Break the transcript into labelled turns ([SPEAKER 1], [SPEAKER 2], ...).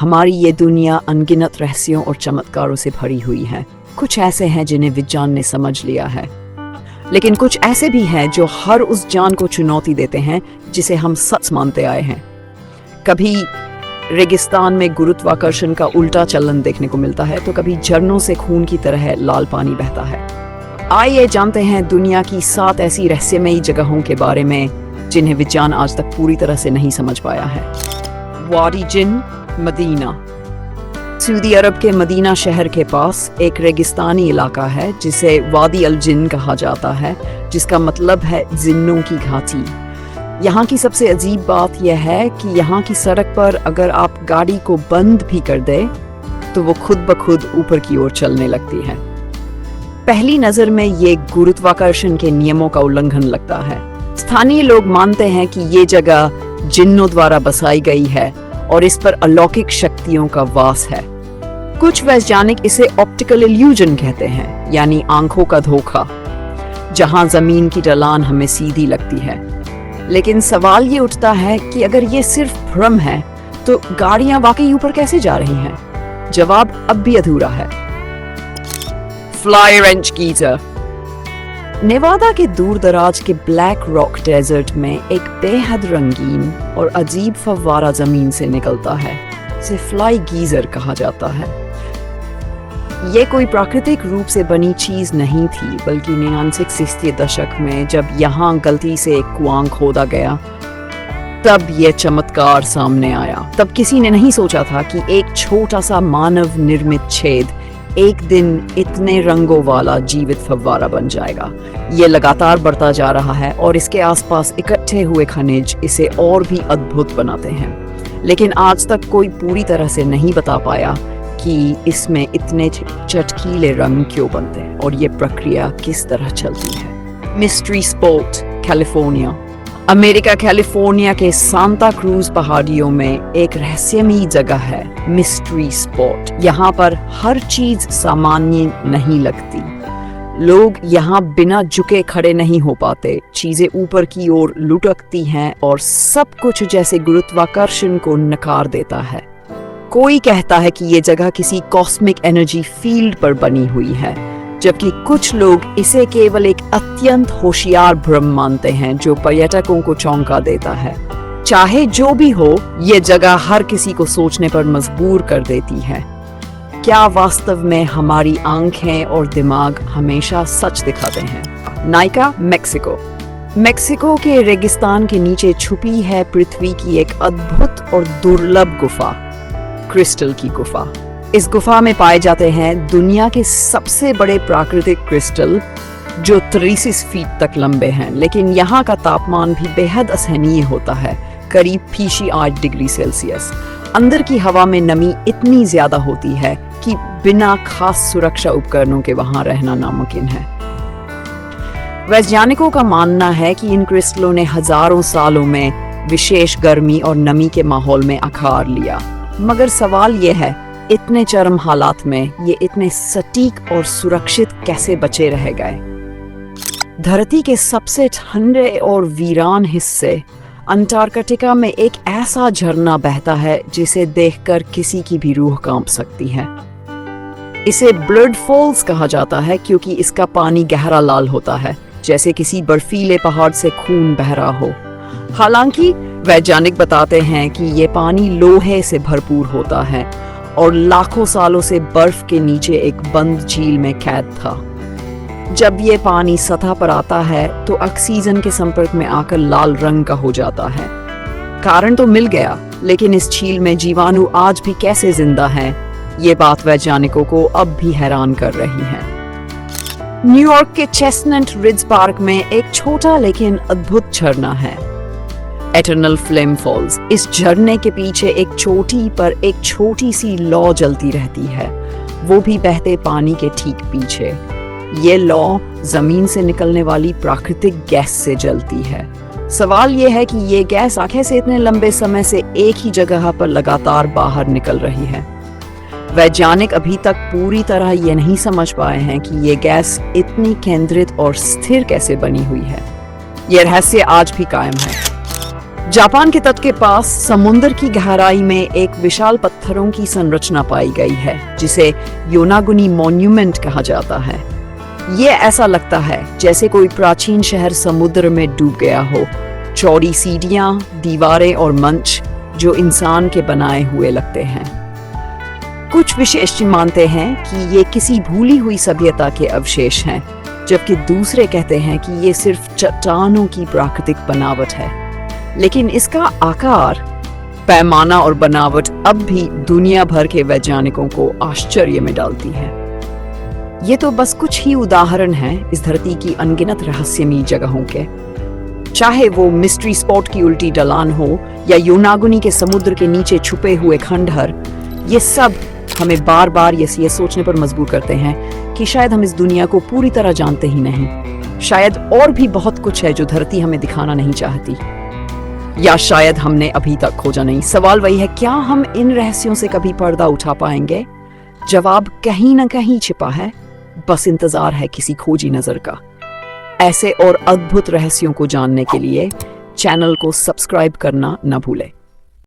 [SPEAKER 1] हमारी ये दुनिया अनगिनत रहस्यों और चमत्कारों से भरी हुई है। कुछ ऐसे हैं जिन्हें विज्ञान ने समझ लिया है, लेकिन कुछ ऐसे भी हैं जो हर उस जान को चुनौती देते हैं जिसे हम सच मानते आए हैं। कभी रेगिस्तान में गुरुत्वाकर्षण का उल्टा चलन देखने को मिलता है, तो कभी झरनों से खून की तरह लाल पानी बहता है। आइए जानते हैं दुनिया की 7 ऐसी रहस्यमयी जगहों के बारे में जिन्हें विज्ञान आज तक पूरी तरह से नहीं समझ पाया है। वादी जिन, मदीना। सऊदी अरब के मदीना शहर के पास एक रेगिस्तानी इलाका है जिसे वादी अल जिन कहा जाता है, जिसका मतलब है जिन्नों की घाटी। यहाँ की सबसे अजीब बात यह है कि यहाँ की सड़क पर अगर आप गाड़ी को बंद भी कर दे तो वो खुद ब खुद ऊपर की ओर चलने लगती है। पहली नजर में ये गुरुत्वाकर्षण के नियमों का उल्लंघन लगता है। स्थानीय लोग मानते हैं कि ये जगह जिन्नों द्वारा बसाई गई है और इस पर अलौकिक शक्तियों का वास है। कुछ वैज्ञानिक इसे ऑप्टिकल इल्यूजन कहते हैं, यानी आंखों का धोखा, जहां जमीन की ढलान हमें सीधी लगती है। लेकिन सवाल ये उठता है कि अगर ये सिर्फ भ्रम है तो गाड़ियां वाकई ऊपर कैसे जा रही हैं? जवाब अब भी अधूरा है। Fly wrench geyser. नेवादा के दूर दराज के ब्लैक रॉक डेजर्ट में एक बेहद रंगीन और अजीब फव्वारा जमीन से निकलता है। इसे फ्लाई गीजर कहा जाता है। ये कोई प्राकृतिक रूप से बनी चीज नहीं थी, बल्कि 1960 दशक में जब यहाँ गलती से एक कुआं खोदा गया तब ये चमत्कार सामने आया। तब किसी ने नहीं सोचा था कि एक छोटा सा मानव निर्मित छेद एक दिन इतने रंगों वाला जीवित फव्वारा बन जाएगा। ये लगातार बढ़ता जा रहा है और इसके आसपास इकट्ठे हुए खनिज इसे और भी अद्भुत बनाते हैं। लेकिन आज तक कोई पूरी तरह से नहीं बता पाया कि इसमें इतने चटकीले रंग क्यों बनते हैं और ये प्रक्रिया किस तरह चलती है। Mystery spot, California. America California के सांता क्रूज पहाड़ियों में एक रहस्यमयी जगह है, मिस्ट्री स्पॉट। यहाँ पर हर चीज सामान्य नहीं लगती। लोग यहाँ बिना झुके खड़े नहीं हो पाते। चीजें ऊपर की ओर लुढ़कती हैं और सब कुछ जैसे गुरुत्वाकर्षण को नकार देता है। कोई कहता है कि ये जगह किसी कॉस्मिक एनर्जी फील्ड पर बनी हुई है, जबकि कुछ लोग इसे केवल एक अत्यंत होशियार भ्रम मानते हैं जो पर्यटकों को चौंका देता है। चाहे जो भी हो, ये जगह हर किसी को सोचने पर मजबूर कर देती है। क्या वास्तव में हमारी आंखें और दिमाग हमेशा सच दिखाते हैं? नाइका, मेक्सिको। मेक्सिको के रेगिस्तान के नीचे छुपी है पृथ्वी की एक अद्भुत और दुर्लभ गुफा, क्रिस्टल की गुफा। इस गुफा में पाए जाते हैं दुनिया के सबसे बड़े प्राकृतिक क्रिस्टल जो 33 फीट तक लंबे हैं। लेकिन यहाँ का तापमान भी बेहद असहनीय होता है, करीब 8 डिग्री सेल्सियस। अंदर की हवा में नमी इतनी ज्यादा होती है कि बिना खास सुरक्षा उपकरणों के वहां रहना नामुमकिन है। वैज्ञानिकों का मानना है कि इन क्रिस्टलों ने हजारों सालों में विशेष गर्मी और नमी के माहौल में आकार लिया। मगर सवाल यह है, इतने चरम हालात में ये इतने सटीक और सुरक्षित कैसे बचे रह गए? धरती के सबसे ठंडे और वीरान हिस्से अंटार्कटिका में एक ऐसा झरना बहता है जिसे देखकर किसी की भी रूह कांप सकती है। इसे ब्लड फॉल्स कहा जाता है क्योंकि इसका पानी गहरा लाल होता है, जैसे किसी बर्फीले पहाड़ से खून बह रहा हो। हालांकि वैज्ञानिक बताते हैं कि ये पानी लोहे से भरपूर होता है और लाखों सालों से बर्फ के नीचे एक बंद झील में कैद था। जब ये पानी सतह पर आता है तो ऑक्सीजन के संपर्क में आकर लाल रंग का हो जाता है। कारण तो मिल गया, लेकिन इस झील में जीवाणु आज भी कैसे जिंदा हैं, ये बात वैज्ञानिकों को अब भी हैरान कर रही है। न्यूयॉर्क के चेस्टनट रिज पार्क में एक छोटा लेकिन अद्भुत झरना है, एटर्नल फ्लेम फॉल्स। इस झरने के पीछे एक चोटी पर एक छोटी सी लौ जलती रहती है, वो भी बहते पानी के ठीक पीछे। ये लौ जमीन से निकलने वाली प्राकृतिक गैस से जलती है। सवाल ये है कि ये गैस आखिर से इतने लंबे समय से एक ही जगह पर लगातार बाहर निकल रही है। वैज्ञानिक अभी तक पूरी तरह ये नहीं समझ पाए हैं कि ये गैस इतनी केंद्रित और स्थिर कैसे बनी हुई है। ये रहस्य आज भी कायम है। जापान के तट के पास समुद्र की गहराई में एक विशाल पत्थरों की संरचना पाई गई है जिसे योनागुनी मॉन्यूमेंट कहा जाता है। ये ऐसा लगता है जैसे कोई प्राचीन शहर समुद्र में डूब गया हो। चौड़ी सीढ़ियां, दीवारें और मंच जो इंसान के बनाए हुए लगते हैं। कुछ विशेषज्ञ मानते हैं कि ये किसी भूली हुई सभ्यता के अवशेष हैं, जबकि दूसरे कहते हैं कि ये सिर्फ चट्टानों की प्राकृतिक बनावट है। लेकिन इसका आकार, पैमाना और बनावट अब भी दुनिया भर के वैज्ञानिकों को आश्चर्य में डालती है। ये तो बस कुछ ही उदाहरण हैं इस धरती की अनगिनत रहस्यमयी जगहों के। चाहे वो मिस्ट्री स्पॉट की उल्टी ढलान हो या योनागुनी के समुद्र के नीचे छुपे हुए खंडहर, ये सब हमें बार बार ये सोचने पर मजबूर करते हैं कि शायद हम इस दुनिया को पूरी तरह जानते ही नहीं। शायद और भी बहुत कुछ है जो धरती हमें दिखाना नहीं चाहती, या शायद हमने अभी तक खोजा नहीं। सवाल वही है, क्या हम इन रहस्यों से कभी पर्दा उठा पाएंगे? जवाब कहीं ना कहीं छिपा है, बस इंतजार है किसी खोजी नजर का। ऐसे और अद्भुत रहस्यों को जानने के लिए चैनल को सब्सक्राइब करना न भूलें।